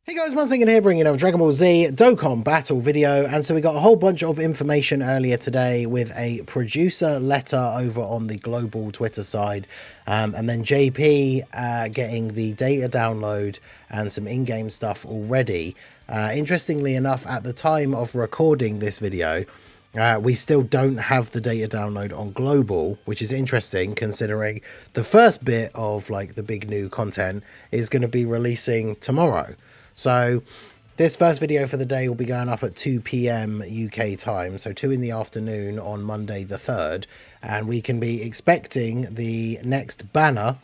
Hey guys, Munsingan here bringing over Dragon Ball Z Dokkan battle video, and so we got a whole bunch of information earlier today with a producer letter over on the global Twitter side, and then JP getting the data download and some in-game stuff already. Interestingly enough, at the time of recording this video, we still don't have the data download on global, which is interesting considering the first bit of like the big new content is going to be releasing tomorrow. So this first video for the day will be going up at 2 PM UK time, so 2 in the afternoon on Monday the 3rd, and we can be expecting the next banner,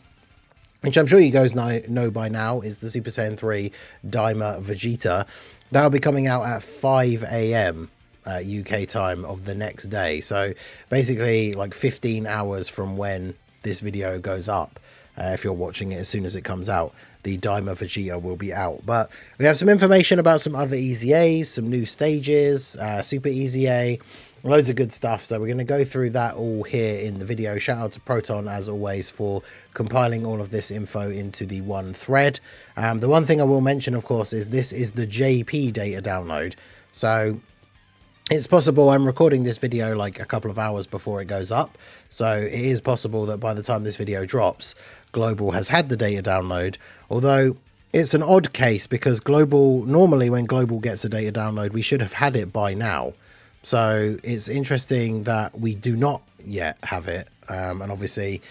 which I'm sure you guys know by now is the Super Saiyan 3 Daima Vegeta. That'll be coming out at 5 AM UK time of the next day, so basically like 15 hours from when this video goes up. If you're watching it as soon as it comes out, the Daima Vegeta will be out. But we have some information about some other EZAs, some new stages, Super EZA, loads of good stuff. So we're going to go through that all here in the video. Shout out to Proton, as always, for compiling all of this info into the one thread. The one thing I will mention, of course, is this is the JP data download. So it's possible I'm recording this video like a couple of hours before it goes up, so it is possible that by the time this video drops, global has had the data download, although it's an odd case because global, normally when global gets a data download, we should have had it by now. So it's interesting that we do not yet have it, and obviously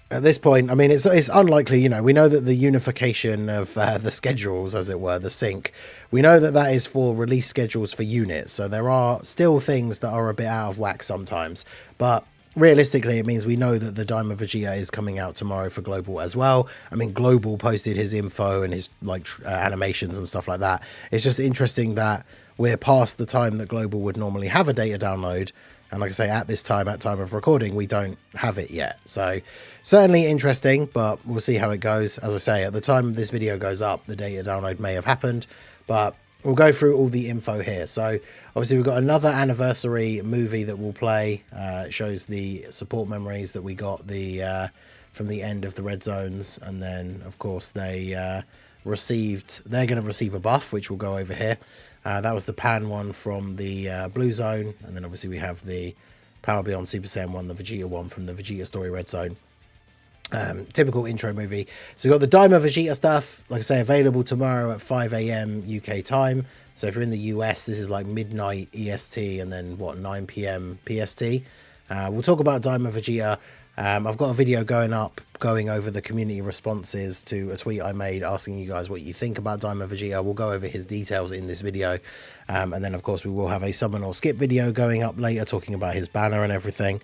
at this point, I mean, it's unlikely, you know, we know that the unification of the schedules, as it were, the sync, we know that that is for release schedules for units. So there are still things that are a bit out of whack sometimes, but realistically, it means we know that the Daima Vegeta is coming out tomorrow for global as well. I mean, global posted his info and his like animations and stuff like that. It's just interesting that we're past the time that global would normally have a data download. And like I say, at this time, at time of recording, we don't have it yet. So certainly interesting, but we'll see how it goes. As I say, at the time this video goes up, the data download may have happened, but we'll go through all the info here. So obviously we've got another anniversary movie that we'll play. It shows the support memories that we got from the end of the red zones. And then of course they're going to receive a buff, which we'll go over here. That was the Pan one from the Blue Zone, and then obviously we have the Power Beyond Super Saiyan 1, the Vegeta one from the Vegeta Story Red Zone. Typical intro movie. So we've got the Daima Vegeta stuff, like I say, available tomorrow at 5 AM UK time. So if you're in the US, this is like midnight EST, and then what, 9 PM PST. We'll talk about Daima Vegeta. I've got a video going over the community responses to a tweet I made asking you guys what you think about Daima Vegeta. We'll go over his details in this video, and then of course we will have a summon or skip video going up later talking about his banner and everything.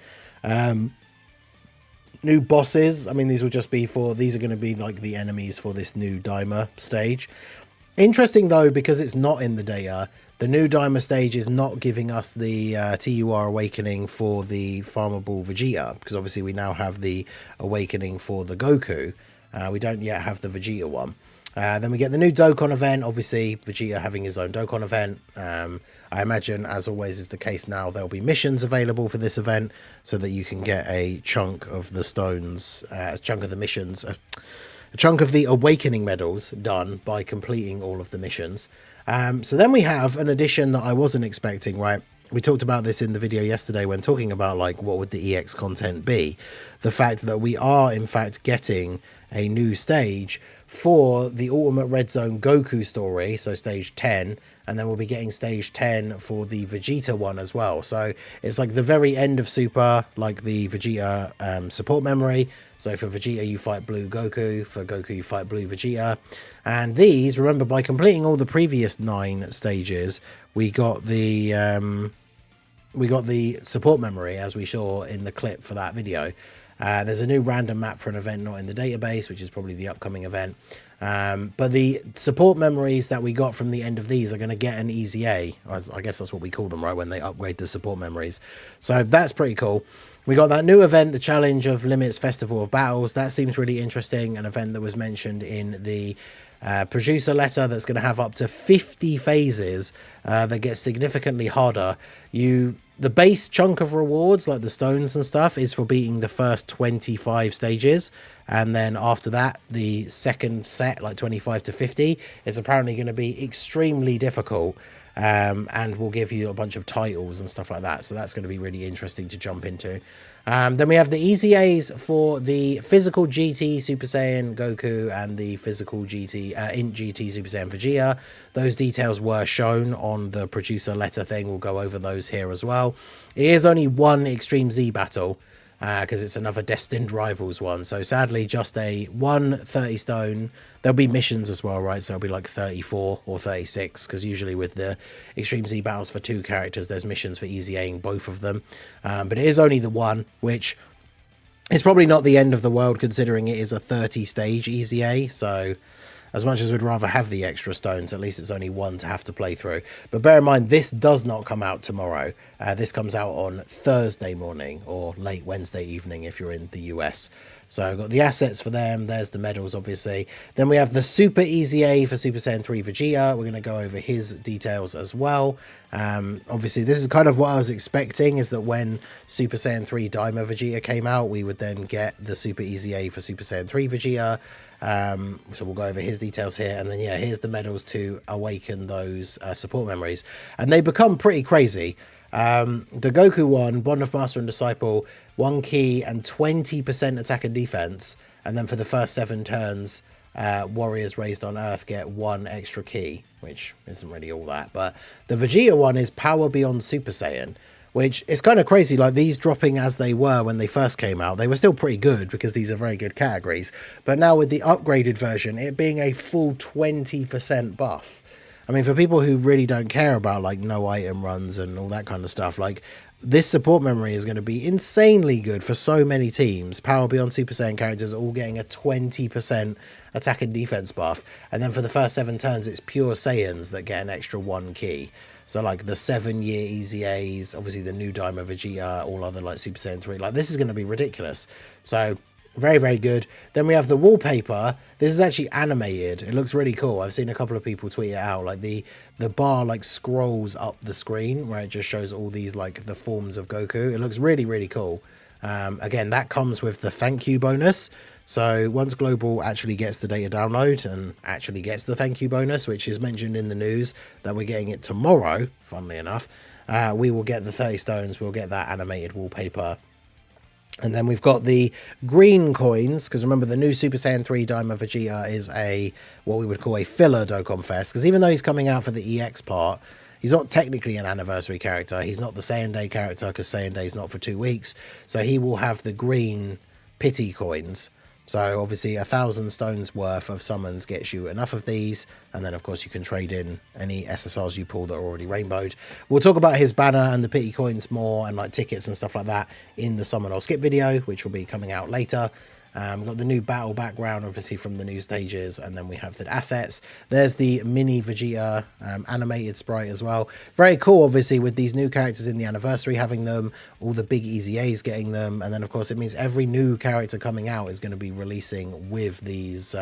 New bosses, I mean, these are going to be like the enemies for this new Daima stage. Interesting though, because it's not in the data, the new Daima stage is not giving us the TUR awakening for the farmable Vegeta, because obviously we now have the awakening for the Goku. We don't yet have the Vegeta one. Then we get the new Dokkan event, obviously Vegeta having his own Dokkan event. I imagine, as always is the case now, there'll be missions available for this event so that you can get a chunk of the stones, a chunk of the missions, a chunk of the awakening medals done by completing all of the missions. So then we have an addition that I wasn't expecting, right? We talked about this in the video yesterday when talking about like what would the EX content be. The fact that we are in fact getting a new stage for the Ultimate Red Zone Goku story, so stage 10, and then we'll be getting stage 10 for the Vegeta one as well. So it's like the very end of Super, like the Vegeta support memory. So for Vegeta you fight Blue Goku, for Goku you fight Blue Vegeta. And these, remember, by completing all the previous 9 stages, we got the support memory, as we saw in the clip for that video. There's a new random map for an event not in the database, which is probably the upcoming event. But the support memories that we got from the end of these are going to get an EZA. I guess that's what we call them, right, when they upgrade the support memories. So that's pretty cool. We got that new event, the Challenge of Limits Festival of Battles. That seems really interesting. An event that was mentioned in the producer letter that's going to have up to 50 phases that get significantly harder. You the base chunk of rewards, like the stones and stuff, is for beating the first 25 stages. And then after that, the second set, like 25 to 50, is apparently going to be extremely difficult. And will give you a bunch of titles and stuff like that. So that's going to be really interesting to jump into. Then we have the EZAs for the physical GT Super Saiyan Goku and the physical GT Int GT Super Saiyan Vegeta. Those details were shown on the producer letter thing. We'll go over those here as well. It is only one Extreme Z battle, because it's another Destined Rivals one. So sadly, just a 130 stone. There'll be missions as well, right? So it'll be like 34 or 36, because usually with the Extreme Z battles for 2 characters, there's missions for EZAing both of them. But it is only the one, which is probably not the end of the world, considering it is a 30-stage EZA. So as much as we'd rather have the extra stones, at least it's only one to have to play through. But bear in mind, this does not come out tomorrow. This comes out on Thursday morning or late Wednesday evening if you're in the US. So I've got the assets for them. There's the medals, obviously. Then we have the Super EZA for Super Saiyan 3 Vegeta. We're going to go over his details as well. Obviously, this is kind of what I was expecting, is that when Super Saiyan 3 Daima Vegeta came out, we would then get the Super EZA for Super Saiyan 3 Vegeta. So we'll go over his details here, and then yeah, here's the medals to awaken those support memories, and they become pretty crazy. The Goku one, Bond of Master and Disciple, 1 key and 20% attack and defense, and then for the first 7 turns, warriors raised on Earth get 1 extra key, which isn't really all that. But the Vegeta one is power beyond Super Saiyan, which is kind of crazy. Like, these dropping as they were when they first came out, they were still pretty good because these are very good categories. But now with the upgraded version, it being a full 20% buff. I mean, for people who really don't care about like no item runs and all that kind of stuff, like, this support memory is going to be insanely good for so many teams. Power beyond Super Saiyan characters all getting a 20% attack and defense buff. And then for the first 7 turns, it's pure Saiyans that get an extra 1 key. So like the 7-year EZAs, obviously the new Daima Vegeta, all other like Super Saiyan 3, like this is going to be ridiculous. So very, very good. Then we have the wallpaper. This is actually animated. It looks really cool. I've seen a couple of people tweet it out. Like the bar like scrolls up the screen where it just shows all these like the forms of Goku. It looks really, really cool. Again, that comes with the thank you bonus. So once Global actually gets the data download and actually gets the thank you bonus, which is mentioned in the news that we're getting it tomorrow, funnily enough, we will get the 30 stones. We'll get that animated wallpaper. And then we've got the green coins, because remember the new Super Saiyan 3 Daima Vegeta is a, what we would call a filler Dokkan Fest, because even though he's coming out for the EX part, he's not technically an anniversary character. He's not the Saiyan Day character, because Saiyan Day is not for 2 weeks. So he will have the green pity coins. So obviously 1,000 stones worth of summons gets you enough of these, and then of course you can trade in any SSRs you pull that are already rainbowed. We'll talk about his banner and the pity coins more, and like tickets and stuff like that in the summon or skip video, which will be coming out later. We've got the new battle background, obviously, from the new stages, and then we have the assets. There's the mini Vegeta animated sprite as well. Very cool, obviously, with these new characters in the anniversary having them, all the big EZAs getting them, and then, of course, it means every new character coming out is going to be releasing with these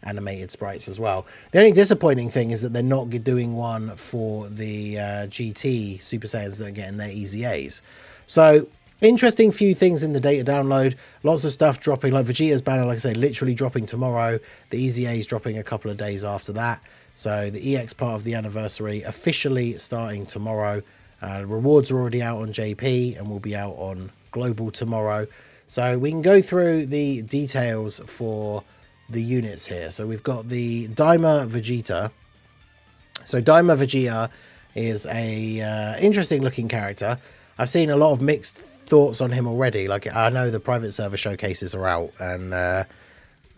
animated sprites as well. The only disappointing thing is that they're not doing one for the GT Super Saiyans that are getting their EZAs. So interesting few things in the data download. Lots of stuff dropping, like Vegeta's banner, like I say, literally dropping tomorrow. The EZA is dropping a couple of days after that. So the EX part of the anniversary officially starting tomorrow. Rewards are already out on JP and will be out on Global tomorrow. So we can go through the details for the units here. So we've got the Daima Vegeta. So Daima Vegeta is a interesting looking character. I've seen a lot of mixed thoughts on him already. Like, I know the private server showcases are out and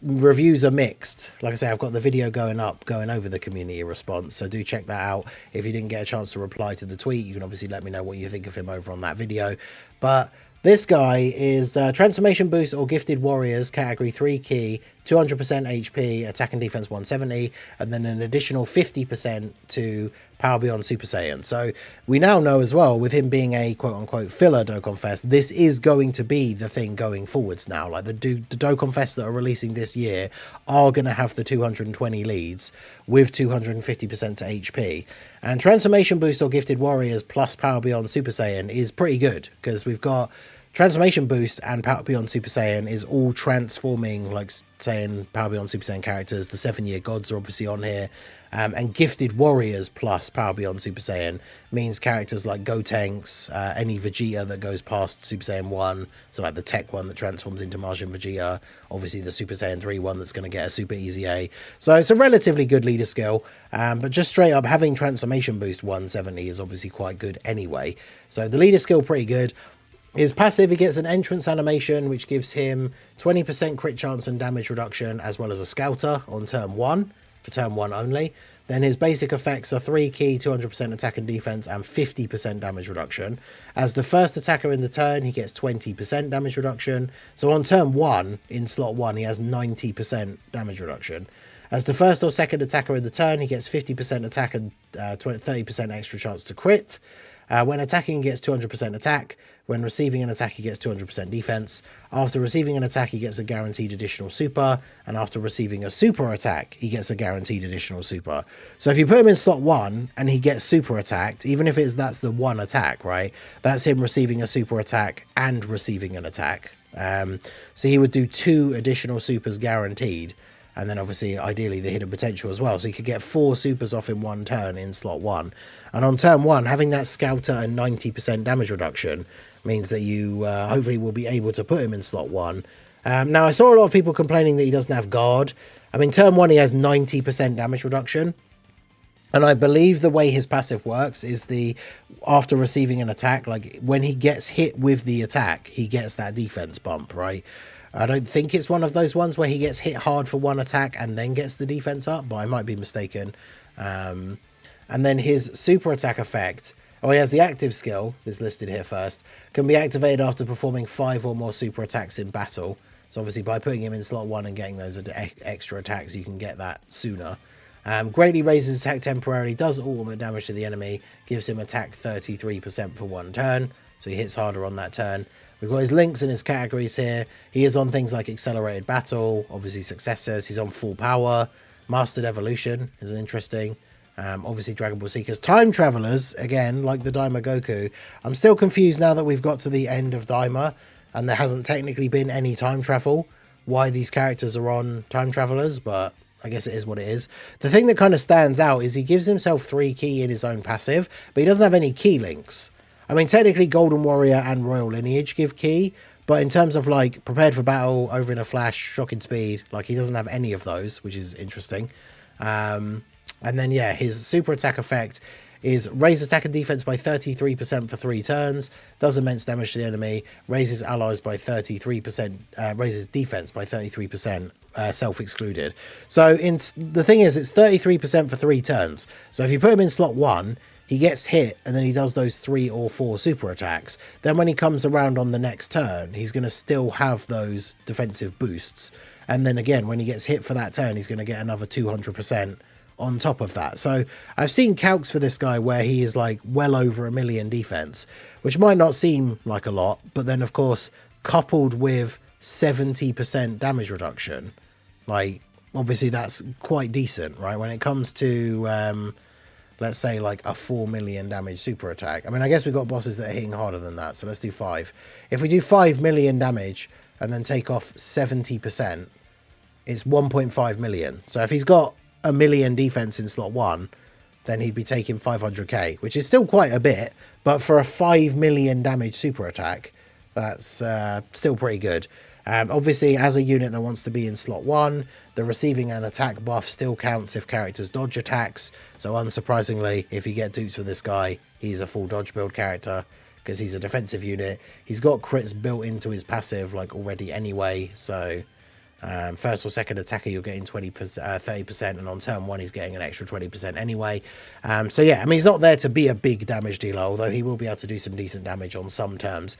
reviews are mixed. Like I say, I've got the video going up going over the community response, so do check that out. If you didn't get a chance to reply to the tweet, you can obviously let me know what you think of him over on that video. But this guy is transformation boost or gifted warriors category 3 key 200% HP, attack and defense 170, and then an additional 50% to Power Beyond Super Saiyan. So we now know as well, with him being a quote-unquote filler Dokkan Fest, this is going to be the thing going forwards now. Like the Dokkan Fest that are releasing this year are going to have the 220 leads with 250% to HP. And Transformation Boost or Gifted Warriors plus Power Beyond Super Saiyan is pretty good, because we've got Transformation Boost and Power Beyond Super Saiyan is all transforming, like saying Power Beyond Super Saiyan characters. The 7-year gods are obviously on here. And Gifted Warriors plus Power Beyond Super Saiyan means characters like Gotenks, any Vegeta that goes past Super Saiyan 1, so like the tech one that transforms into Majin Vegeta, obviously the Super Saiyan 3 one that's going to get a Super EZA. So it's a relatively good leader skill, but just straight up having Transformation Boost 170 is obviously quite good anyway. So the leader skill pretty good. His passive, he gets an entrance animation, which gives him 20% crit chance and damage reduction, as well as a scouter on turn 1, for turn 1 only. Then his basic effects are 3 key, 200% attack and defense, and 50% damage reduction. As the first attacker in the turn, he gets 20% damage reduction. So on turn 1, in slot 1, he has 90% damage reduction. As the first or second attacker in the turn, he gets 50% attack and 30% extra chance to crit. When attacking, he gets 200% attack. When receiving an attack, he gets 200% defense. After receiving an attack, he gets a guaranteed additional super. And after receiving a super attack, he gets a guaranteed additional super. So if you put him in slot 1 and he gets super attacked, even if that's the one attack, right? That's him receiving a super attack and receiving an attack. So he would do 2 additional supers guaranteed. And then obviously, ideally, the hidden potential as well. So you could get 4 supers off in one turn in slot 1. And on turn 1, having that scouter and 90% damage reduction means that you hopefully will be able to put him in slot 1. Now, I saw a lot of people complaining that he doesn't have guard. I mean, turn 1, he has 90% damage reduction. And I believe the way his passive works is after receiving an attack, like when he gets hit with the attack, he gets that defense bump, right? I don't think it's one of those ones where he gets hit hard for one attack and then gets the defense up, but I might be mistaken. And then his super attack effect, he has the active skill, is listed here first, can be activated after performing 5 or more super attacks in battle. So obviously by putting him in slot 1 and getting those extra attacks, you can get that sooner. Greatly raises attack temporarily, does ultimate damage to the enemy, gives him attack 33% for one turn, so he hits harder on that turn. We've got his links and his categories here. He is on things like Accelerated Battle, obviously Successors. He's on Full Power. Mastered Evolution is interesting. Obviously Dragon Ball Seekers. Time Travelers, again, like the Daima Goku. I'm still confused now that we've got to the end of Daima and there hasn't technically been any time travel, why these characters are on Time Travelers, but I guess it is what it is. The thing that kind of stands out is he gives himself 3 key in his own passive, but he doesn't have any key links. I mean, technically Golden Warrior and Royal Lineage give key, but in terms of like Prepared for Battle, Over in a Flash, Shocking Speed, like he doesn't have any of those, which is interesting. And then, yeah, his super attack effect is raise attack and defense by 33% for 3 turns, does immense damage to the enemy, raises allies by 33%, raises defense by 33%, self-excluded. So the thing is, it's 33% for 3 turns. So if you put him in slot 1, he gets hit and then he does those 3 or 4 super attacks. Then when he comes around on the next turn, he's going to still have those defensive boosts. And then again, when he gets hit for that turn, he's going to get another 200% on top of that. So I've seen calcs for this guy where he is like well over 1 million defense, which might not seem like a lot, but then of course, coupled with 70% damage reduction, like obviously that's quite decent, right? When it comes to let's say like a 4 million damage super attack. I mean, I guess we've got bosses that are hitting harder than that, so let's do 5. If we do 5 million damage and then take off 70%, it's 1.5 million. So if he's got 1 million defense in slot 1, then he'd be taking 500k, which is still quite a bit, but for a 5 million damage super attack, that's still pretty good. Obviously, as a unit that wants to be in slot 1, the receiving and attack buff still counts if characters dodge attacks. So unsurprisingly, if you get dupes for this guy, he's a full dodge build character because he's a defensive unit. He's got crits built into his passive like already anyway. So first or second attacker, you're getting 30%, and on turn 1, he's getting an extra 20% anyway. So yeah, I mean, he's not there to be a big damage dealer, although he will be able to do some decent damage on some terms.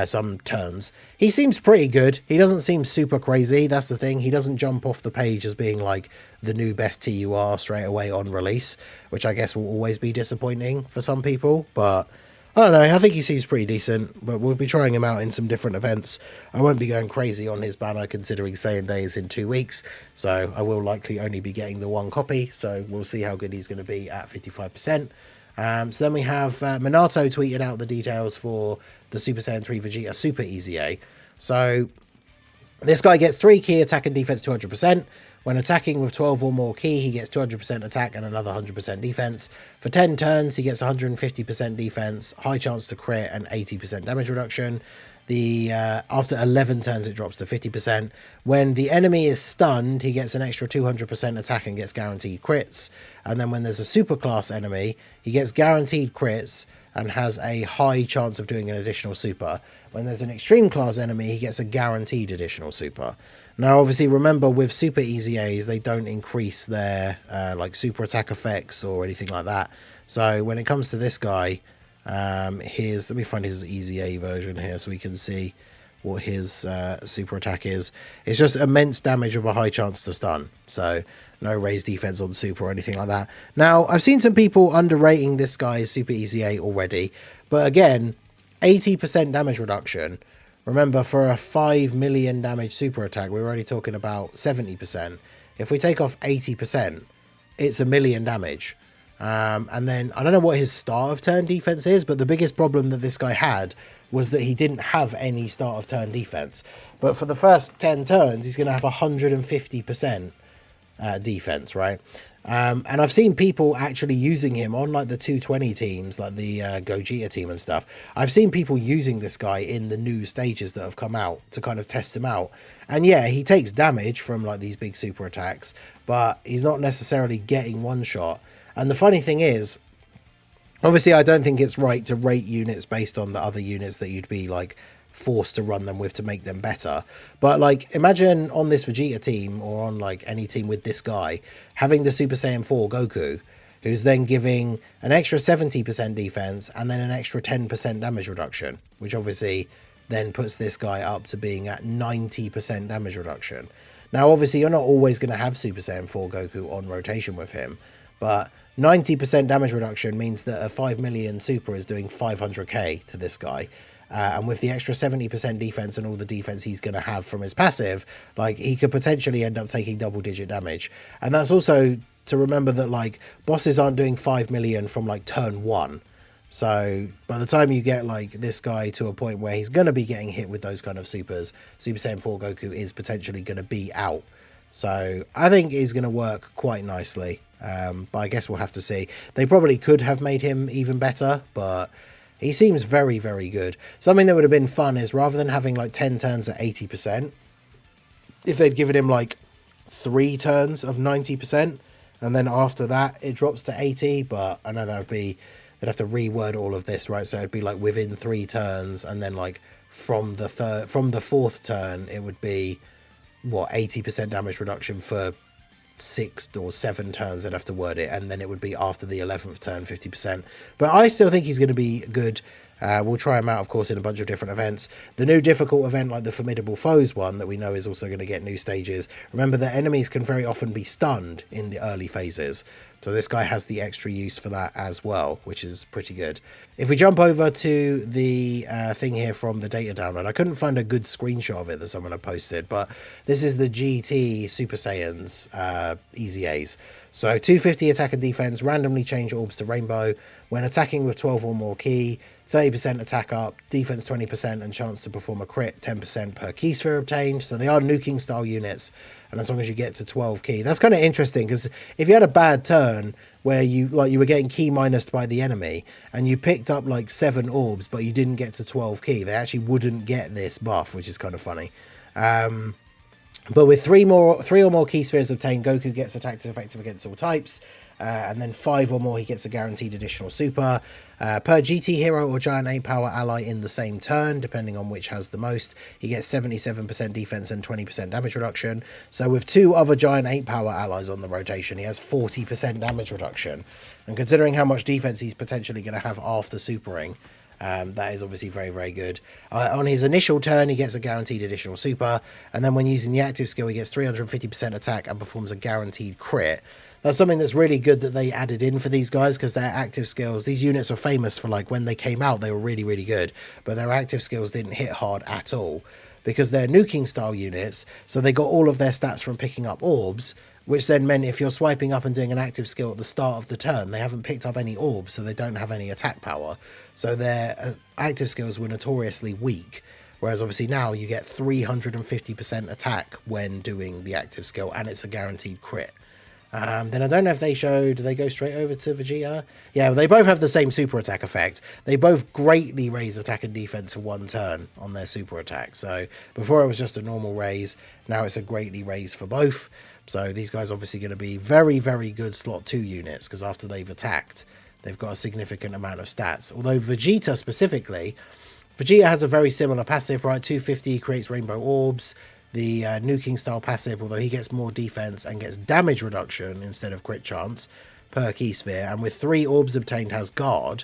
some turns. He seems pretty good. He doesn't seem super crazy. That's the thing. He doesn't jump off the page as being like the new best TUR straight away on release, which I guess will always be disappointing for some people. But I don't know. I think he seems pretty decent, but we'll be trying him out in some different events. I won't be going crazy on his banner considering Saiyan Day is in 2 weeks. So I will likely only be getting the 1 copy. So we'll see how good he's going to be at 55%. So then we have Minato tweeted out the details for the Super Saiyan 3 Vegeta Super EZA. So this guy gets 3 key attack and defense 200%. When attacking with 12 or more key, he gets 200% attack and another 100% defense. For 10 turns, he gets 150% defense, high chance to crit, and 80% damage reduction. After 11 turns, it drops to 50%. When the enemy is stunned, he gets an extra 200% attack and gets guaranteed crits. And then when there's a super class enemy, he gets guaranteed crits and has a high chance of doing an additional super. When there's an extreme class enemy, he gets a guaranteed additional super. Now, obviously, remember with super EZAs, they don't increase their like super attack effects or anything like that. So when it comes to this guy, let me find his EZA version here so we can see what his super attack is. It's just immense damage with a high chance to stun. So no raised defense on super or anything like that. Now, I've seen some people underrating this guy's super EZA already. But again, 80% damage reduction. Remember, for a 5 million damage super attack, we were only talking about 70%. If we take off 80%, it's 1 million damage. And then, I don't know what his start of turn defense is, but the biggest problem that this guy had was that he didn't have any start of turn defense. But for the first 10 turns, he's going to have 150% defense, right? And I've seen people actually using him on like the 220 teams, like the Gogeta team and stuff. I've seen people using this guy in the new stages that have come out to kind of test him out. And yeah, he takes damage from like these big super attacks, but he's not necessarily getting one shot. And the funny thing is, obviously, I don't think it's right to rate units based on the other units that you'd be like forced to run them with to make them better. But like, imagine on this Vegeta team or on like any team with this guy having the Super Saiyan 4 Goku, who's then giving an extra 70% defense and then an extra 10% damage reduction, which obviously then puts this guy up to being at 90% damage reduction. Now, obviously, you're not always going to have Super Saiyan 4 Goku on rotation with him, but 90% damage reduction means that a 5 million super is doing 500k to this guy. And with the extra 70% defense and all the defense he's going to have from his passive, like, he could potentially end up taking double-digit damage. And that's also to remember that, like, bosses aren't doing 5 million from, like, turn 1. So by the time you get, like, this guy to a point where he's going to be getting hit with those kind of supers, Super Saiyan 4 Goku is potentially going to be out. So I think he's going to work quite nicely. But I guess we'll have to see. They probably could have made him even better, but he seems very, very good. Something that would have been fun is rather than having like 10 turns at 80%, if they'd given him like 3 turns of 90%, and then after that it drops to 80, but I know that would be, they'd have to reword all of this, right? So it'd be like within 3 turns, and then like from the 4th turn, it would be, what, 80% damage reduction for 6 or 7 turns. They'd have to word it, and then it would be after the 11th turn 50%. But I still think he's going to be good. We'll try him out, of course, in a bunch of different events. The new difficult event, like the Formidable Foes one that we know is also going to get new stages. Remember that enemies can very often be stunned in the early phases, so this guy has the extra use for that as well, which is pretty good. If we jump over to the thing here from the data download, I couldn't find a good screenshot of it that someone had posted, but this is the GT Super Saiyans EZAs. So 250 attack and defense, randomly change orbs to rainbow. When attacking with 12 or more key, 30% attack up, defense 20%, and chance to perform a crit 10% per key sphere obtained. So they are nuking style units, and as long as you get to 12 key. That's kind of interesting, because if you had a bad turn where you were getting key minused by the enemy and you picked up like 7 orbs but you didn't get to 12 key, they actually wouldn't get this buff, which is kind of funny. But with 3 or more key spheres obtained, Goku gets attacked effective against all types. And then 5 or more, he gets a guaranteed additional super. Per GT hero or giant 8 power ally in the same turn, depending on which has the most, he gets 77% defense and 20% damage reduction. So with 2 other giant 8 power allies on the rotation, he has 40% damage reduction. And considering how much defense he's potentially going to have after supering, That is obviously very, very good. On his initial turn, he gets a guaranteed additional super, and then when using the active skill, he gets 350% attack and performs a guaranteed crit. That's something that's really good that they added in for these guys, because their active skills, these units are famous for, like, when they came out, they were really, really good, but their active skills didn't hit hard at all, because they're nuking style units, so they got all of their stats from picking up orbs, which then meant if you're swiping up and doing an active skill at the start of the turn, they haven't picked up any orbs, so they don't have any attack power. So their active skills were notoriously weak, whereas obviously now you get 350% attack when doing the active skill, and it's a guaranteed crit. Then I don't know if they showed, do they go straight over to Vegeta? Yeah, they both have the same super attack effect. They both greatly raise attack and defense for one turn on their super attack. So before it was just a normal raise, now it's a greatly raise for both. So these guys are obviously going to be very, very good slot 2 units, because after they've attacked, they've got a significant amount of stats. Although Vegeta specifically, Vegeta has a very similar passive, right? 250 creates rainbow orbs. The nuking style passive, although he gets more defense and gets damage reduction instead of crit chance per key sphere, and with 3 orbs obtained has guard,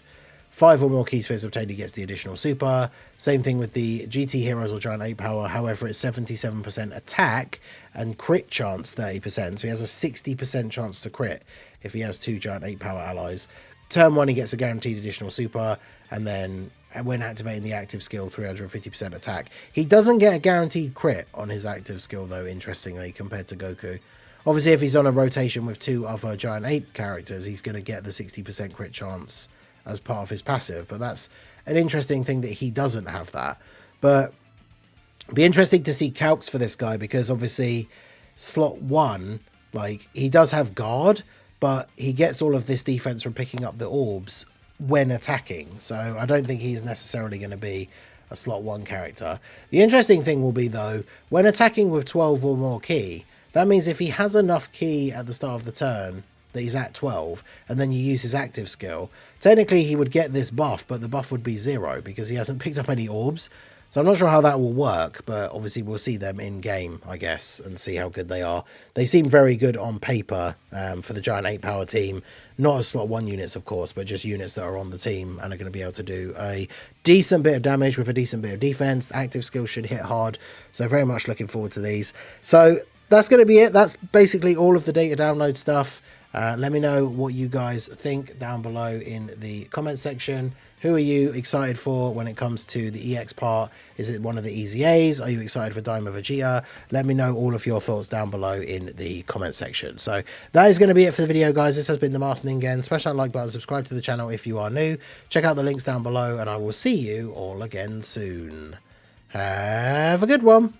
5 or more key spheres obtained he gets the additional super. Same thing with the GT heroes or giant 8 power, however it's 77% attack and crit chance 30%, so he has a 60% chance to crit if he has 2 giant 8 power allies. Turn 1 he gets a guaranteed additional super, and then when activating the active skill, 350% attack. He doesn't get a guaranteed crit on his active skill though, interestingly, compared to Goku. Obviously if he's on a rotation with 2 other giant 8 characters, he's going to get the 60% crit chance as part of his passive, but that's an interesting thing that he doesn't have that. But it'd be interesting to see calcs for this guy, because obviously slot 1, like, he does have guard, but he gets all of this defense from picking up the orbs when attacking, so I don't think he's necessarily going to be a slot 1 character. The interesting thing will be though, when attacking with 12 or more key, that means if he has enough key at the start of the turn that he's at 12, and then you use his active skill, technically he would get this buff, but the buff would be 0 because he hasn't picked up any orbs. So I'm not sure how that will work, but obviously we'll see them in game, I guess, and see how good they are. They seem very good on paper for the giant 8 power team. Not as slot 1 units, of course, but just units that are on the team and are going to be able to do a decent bit of damage with a decent bit of defense. Active skills should hit hard, so very much looking forward to these. So that's going to be it. That's basically all of the data download stuff. Let me know what you guys think down below in the comment section. Who are you excited for when it comes to the EX part? Is it one of the EZAs? Are you excited for Daima Vegeta? Let me know all of your thoughts down below in the comment section. So that is going to be it for the video, guys. This has been the Master Ningen. Smash that like button, subscribe to the channel if you are new. Check out the links down below, and I will see you all again soon. Have a good one.